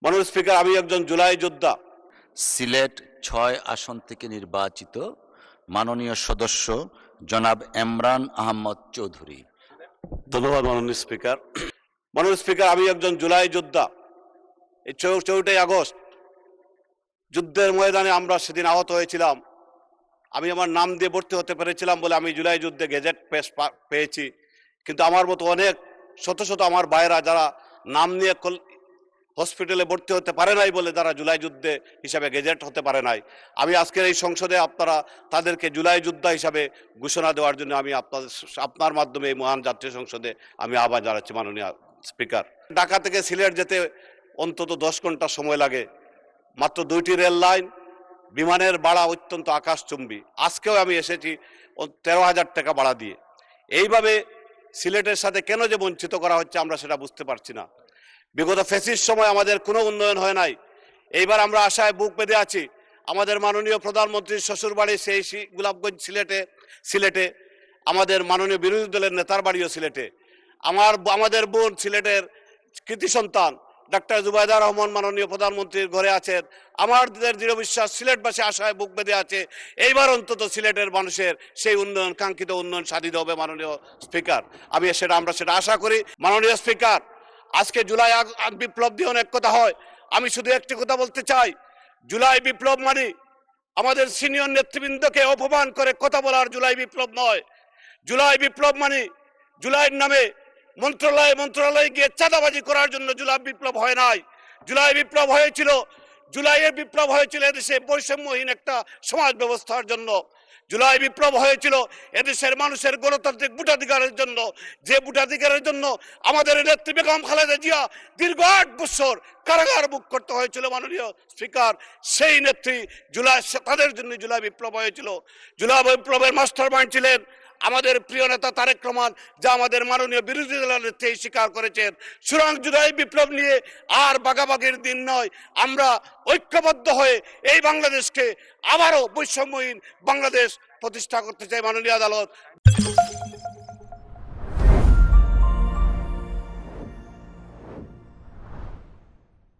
মাননীয় স্পিকার, আমি একজন জুলাই যোদ্ধা। সিলেট ৬ আসন থেকে নির্বাচিত মাননীয় সদস্য জনাব এমরান আহমদ চৌধুরী। ধন্যবাদ মাননীয় স্পিকার। মাননীয় স্পিকার, আমি একজন জুলাই যোদ্ধা। এই ৪ই আগস্ট যুদ্ধের ময়দানে আমরা সেদিন আহত হয়েছিলাম। আমি আমার নাম দিয়ে ভর্তি হতে পেরেছিলাম বলে আমি জুলাই যুদ্ধে গেজেট পেয়েছি। কিন্তু আমার মতো অনেক শত শত আমার ভাইরা যারা নাম নিয়ে হসপিটালে ভর্তি হতে পারে নাই বলে যারা জুলাই যুদ্ধে হিসাবে গেজেট হতে পারে নাই, আমি আজকের এই সংসদে আপনারা তাদেরকে জুলাই যোদ্ধা হিসাবে ঘোষণা দেওয়ার জন্য আমি আপনার মাধ্যমে এই মহান জাতীয় সংসদে আমি আহ্বান জানাচ্ছি মাননীয় স্পিকার। ঢাকা থেকে সিলেট যেতে অন্তত 10 ঘন্টা সময় লাগে। মাত্র 2টি রেল লাইন, বিমানের ভাড়া অত্যন্ত আকাশচুম্বী। আজকেও আমি এসেছি 13,000 টাকা ভাড়া দিয়ে। এইভাবে সিলেটের সাথে কেন যে বঞ্চিত করা হচ্ছে আমরা সেটা বুঝতে পারছি না। বিগত ফ্যাসিস্ট সময় আমাদের কোনো উন্নয়ন হয় নাই। এইবার আমরা আশায় বুক বেঁধে আছি। আমাদের মাননীয় প্রধানমন্ত্রীর শ্বশুরবাড়ি সেই গোলাপগঞ্জ সিলেটে, আমাদের মাননীয় বিরোধী দলের নেতার বাড়িও সিলেটে। আমাদের বোন সিলেটের কৃতি সন্তান ডাক্তার জুবাইদা রহমান মাননীয় প্রধানমন্ত্রীর ঘরে আছেন। আমাদের দৃঢ় বিশ্বাস সিলেটবাসী আশায় বুক বেঁধে আছে। এইবার অন্তত সিলেটের মানুষের সেই উন্নয়ন, কাঙ্ক্ষিত উন্নয়ন সাধিত হবে মাননীয় স্পিকার। আমরা সেটা আশা করি। মাননীয় স্পিকার, আজকে জুলাই বিপ্লব দিয়ে অনেক কথা হয়। আমি শুধু একটি কথা বলতে চাই, জুলাই বিপ্লব মানে আমাদের সিনিয়র নেতৃবৃন্দকে অপমান করে কথা বলার জুলাই বিপ্লব নয়। জুলাই বিপ্লব মানে জুলাইয়ের নামে মন্ত্রণালয়ে গিয়ে চাঁদাবাজি করার জন্য জুলাই বিপ্লব হয় নাই। জুলাইয়ের বিপ্লব হয়েছিল এদেশে বৈষম্যহীন একটা সমাজ ব্যবস্থার জন্য। জুলাই বিপ্লব হয়েছিল এদেশের মানুষের গণতান্ত্রিক ভোটাধিকারের জন্য, যে ভোটাধিকারের জন্য আমাদের নেত্রী বেগম খালেদা জিয়া দীর্ঘ 8 বছর কারাগার ভোগ করতে হয়েছিল। মাননীয় স্পিকার, সেই নেত্রী তাদের জন্য জুলাই বিপ্লব হয়েছিল। জুলাই বিপ্লবের মাস্টার মাইন্ড ছিলেন আমাদের প্রিয় নেতা তারেক রহমান, যা আমাদের মাননীয় বিরোধী দলের নেত্রী স্বীকার করেছেন। সুতরাং জুলাই বিপ্লব নিয়ে আর বাগাবাগির দিন নয়। আমরা ঐক্যবদ্ধ হয়ে এই বাংলাদেশকে আবারও বৈষম্যহীন বাংলাদেশ প্রতিষ্ঠা করতে চাই। মাননীয় আদালত।